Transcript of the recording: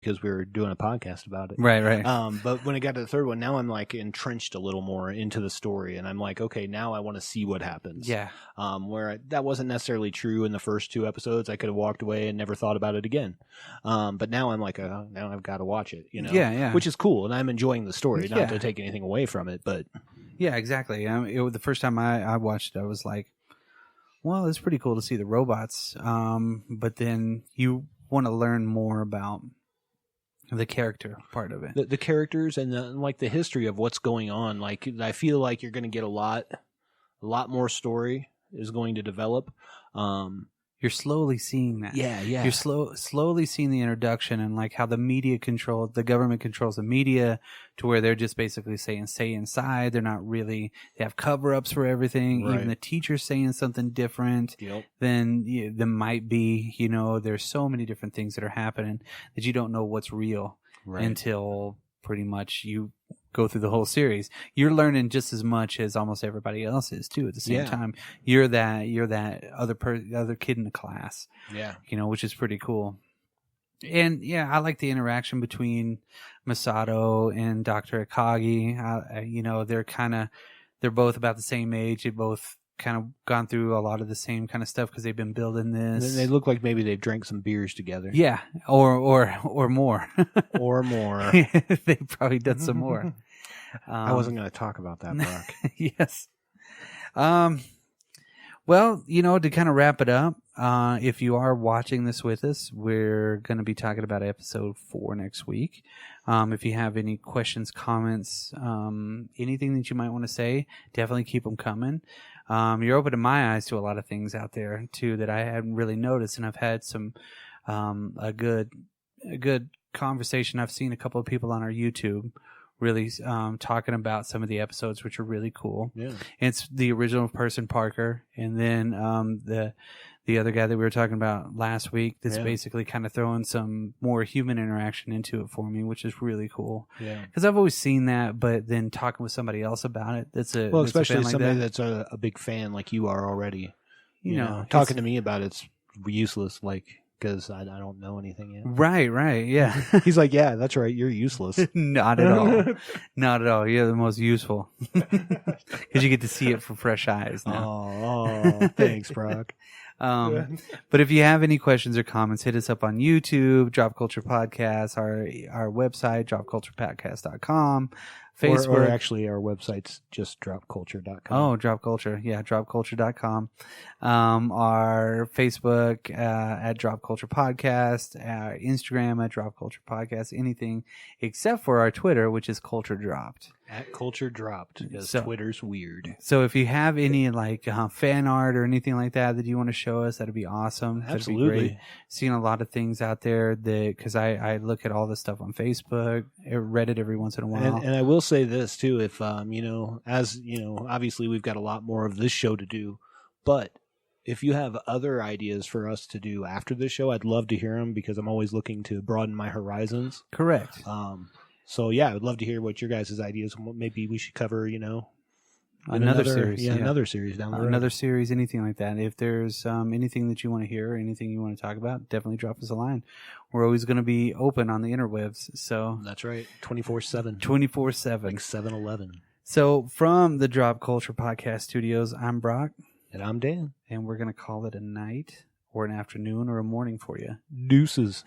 because we were doing a podcast about it. Right. But when it got to the third one, now I'm like entrenched a little more into the story, and I'm like, okay, now I want to see what happens. Yeah. That wasn't necessarily true in the first 2 episodes. I could have walked away and never thought about it again. But now I'm like, now I've got to watch it. Yeah. Which is cool, and I'm enjoying the story. Not to take anything away from it, but yeah, exactly. The first time I watched it, I was like, well, it's pretty cool to see the robots. But then you want to learn more about the character part of it. The characters and the history of what's going on. Like, I feel like you're going to get a lot more story is going to develop. You're slowly seeing that. Yeah. You're slowly seeing the introduction and like how the government controls the media to where they're just basically saying stay inside. They're not really. They have cover-ups for everything. Right. Even the teacher's saying something different than there might be. There's so many different things that are happening that you don't know what's real until pretty much you go through the whole series. You're learning just as much as almost everybody else is too. At the same time, you're that other kid in the class. Yeah, which is pretty cool. And I like the interaction between Masato and Dr. Akagi. They're both about the same age. They both kind of gone through a lot of the same kind of stuff because they've been building this. They look like maybe they've drank some beers together. Yeah, or more. Or more. They've probably done some more. I wasn't going to talk about that, Brock. Yes. Well, to kind of wrap it up, if you are watching this with us, we're going to be talking about episode 4 next week. If you have any questions, comments, anything that you might want to say, definitely keep them coming. You're opening my eyes to a lot of things out there too that I hadn't really noticed, and I've had some a good conversation. I've seen a couple of people on our YouTube really talking about some of the episodes, which are really cool. Yeah, it's the original person, Parker, and then the other guy that we were talking about last week that's basically kind of throwing some more human interaction into it for me, which is really cool. Yeah, because I've always seen that, but then talking with somebody else about it, especially somebody that's a big fan like you are already. You know, talking to me about it's useless. Because I don't know anything yet. Right, yeah. He's like, yeah, that's right, you're useless. Not at all. Not at all. You're the most useful. Because you get to see it from fresh eyes now. Oh, thanks, Brock. But if you have any questions or comments, hit us up on YouTube, Drop Culture Podcast, our website, dropculturepodcast.com. Facebook. Or actually, our website's just dropculture.com. Oh, Drop Culture. Yeah, dropculture.com. Our Facebook at Drop Culture Podcast, our Instagram at Drop Culture Podcast, anything except for our Twitter, which is Culture Dropped. At Culture Dropped, because Twitter's weird. So if you have any fan art or anything like that you want to show us, that'd be awesome. Absolutely. That'd be great. Seeing a lot of things out there because I look at all this stuff on Facebook, Reddit every once in a while. And I will say this too, if obviously we've got a lot more of this show to do, but if you have other ideas for us to do after this show, I'd love to hear them because I'm always looking to broaden my horizons. Correct. So yeah, I would love to hear what your guys' ideas. Maybe we should cover, another series. Yeah, another series down the road. Another series, anything like that. If there's anything that you want to hear or anything you want to talk about, definitely drop us a line. We're always going to be open on the interwebs. So that's right, 24/7. 24/7, like 7-Eleven. So from the Drop Culture Podcast Studios, I'm Brock, and I'm Dan, and we're going to call it a night or an afternoon or a morning for you. Deuces.